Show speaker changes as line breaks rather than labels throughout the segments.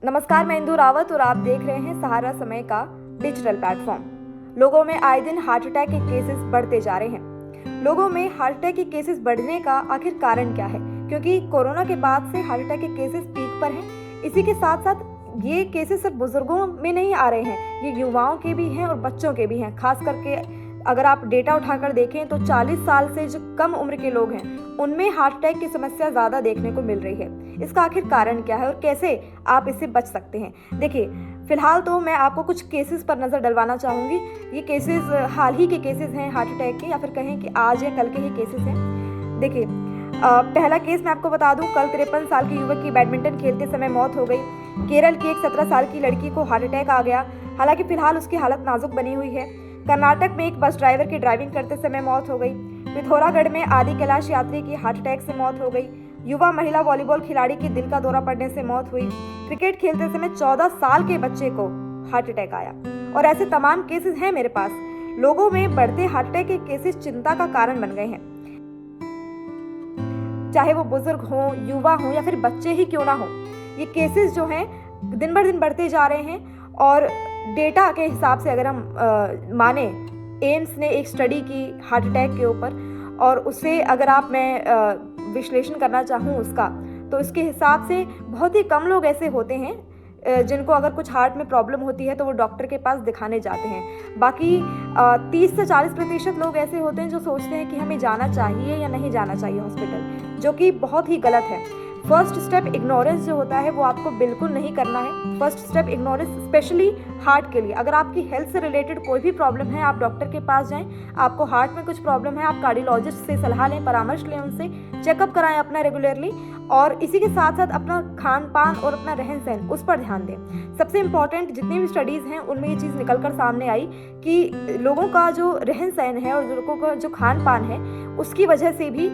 नमस्कार, मैं इंदु रावत और आप देख रहे हैं सहारा समय का डिजिटल प्लेटफॉर्म। लोगों में आए दिन हार्ट अटैक के केसेस बढ़ते जा रहे हैं। लोगों में हार्ट अटैक के केसेस बढ़ने का आखिर कारण क्या है? क्योंकि कोरोना के बाद से हार्ट अटैक के केसेस पीक पर हैं। इसी के साथ साथ ये केसेस सिर्फ बुजुर्गों में नहीं आ रहे हैं, ये युवाओं के भी हैं और बच्चों के भी हैं। खास करके अगर आप डेटा उठाकर देखें तो 40 साल से जो कम उम्र के लोग हैं उनमें हार्ट अटैक की समस्या ज़्यादा देखने को मिल रही है। इसका आखिर कारण क्या है और कैसे आप इससे बच सकते हैं? देखिए, फिलहाल तो मैं आपको कुछ केसेस पर नज़र डलवाना चाहूँगी। ये केसेस हाल ही के केसेस हैं हार्ट अटैक के, या फिर कहें कि आज या कल के ही केसेस हैं। देखिए, पहला केस मैं आपको बता दूं, कल 53 साल के युवक की बैडमिंटन खेलते समय मौत हो गई। केरल की एक 17 साल की लड़की को हार्ट अटैक आ गया। हालांकि फिलहाल उसकी हालत नाजुक बनी हुई है। कर्नाटक में एक बस ड्राइवर की ड्राइविंग करते समय मौत हो गई। पिथौरागढ़ में आदि कैलाश यात्री की हार्ट अटैक से मौत हो गई। युवा महिला वॉलीबॉल खिलाड़ी की दिल का दौरा पड़ने से मौत हुई। क्रिकेट खेलते समय 14 साल के बच्चे को हार्ट अटैक आया। और ऐसे तमाम केसेस हैं मेरे पास। लोगों में बढ़ते हार्ट अटैक के केसेस चिंता का कारण बन गए हैं, चाहे वो बुजुर्ग हों, युवा हों या फिर बच्चे ही क्यों ना हो। ये केसेस जो हैं दिन ब दिन बढ़ते जा रहे हैं। और डेटा के हिसाब से अगर हम माने, एम्स ने एक स्टडी की हार्ट अटैक के ऊपर, और उससे अगर मैं विश्लेषण करना चाहूँ उसका, तो इसके हिसाब से बहुत ही कम लोग ऐसे होते हैं जिनको अगर कुछ हार्ट में प्रॉब्लम होती है तो वो डॉक्टर के पास दिखाने जाते हैं। बाकी 30 से 40% लोग ऐसे होते हैं जो सोचते हैं कि हमें जाना चाहिए या नहीं जाना चाहिए हॉस्पिटल, जो कि बहुत ही गलत है। फर्स्ट स्टेप इग्नोरेंस जो होता है वो आपको बिल्कुल नहीं करना है। First step ignorance specially heart के लिए। अगर आपकी हेल्थ से रिलेटेड कोई भी प्रॉब्लम है, आप डॉक्टर के पास जाएं। आपको हार्ट में कुछ प्रॉब्लम है, आप कार्डियोलॉजिस्ट से सलाह लें, परामर्श लें, उनसे चेकअप कराएं अपना रेगुलरली। और इसी के साथ साथ अपना खान पान और अपना रहन सहन, उस पर ध्यान दें। सबसे इम्पॉर्टेंट जितनी भी स्टडीज़ हैं उनमें ये चीज़ निकल कर सामने आई कि लोगों का जो रहन सहन है और लोगों का जो खान पान है उसकी वजह से भी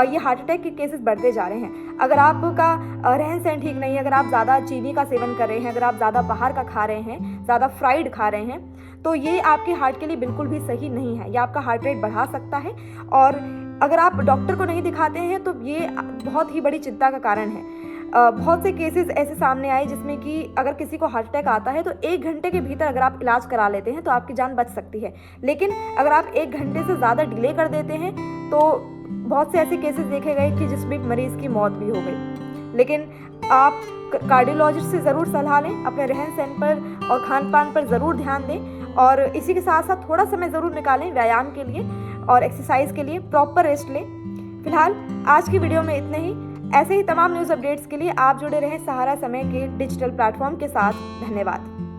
ये हार्ट अटैक के केसेस बढ़ते जा रहे हैं। अगर आपका रहन सहन ठीक नहीं है, अगर आप ज़्यादा चीनी का सेवन कर रहे हैं, अगर आप ज़्यादा बाहर का खा रहे हैं, ज़्यादा फ्राइड खा रहे हैं, तो ये आपके हार्ट के लिए बिल्कुल भी सही नहीं है। ये आपका हार्ट रेट बढ़ा सकता है। और अगर आप डॉक्टर को नहीं दिखाते हैं तो ये बहुत ही बड़ी चिंता का कारण है। बहुत से केसेस ऐसे सामने आए जिसमें कि अगर किसी को हार्ट अटैक आता है तो 1 घंटे के भीतर अगर आप इलाज करा लेते हैं तो आपकी जान बच सकती है। लेकिन अगर आप 1 घंटे से ज़्यादा डिले कर देते हैं तो बहुत से ऐसे केसेस देखे गए कि जिसमें मरीज़ की मौत भी हो गई। लेकिन आप कार्डियोलॉजिस्ट से ज़रूर सलाह लें, अपने रहन सहन पर और खान पान पर ज़रूर ध्यान दें। और इसी के साथ साथ थोड़ा समय ज़रूर निकालें व्यायाम के लिए और एक्सरसाइज के लिए, प्रॉपर रेस्ट लें। फिलहाल आज की वीडियो में इतना ही। ऐसे ही तमाम न्यूज़ अपडेट्स के लिए आप जुड़े रहें सहारा समय के डिजिटल प्लेटफॉर्म के साथ। धन्यवाद।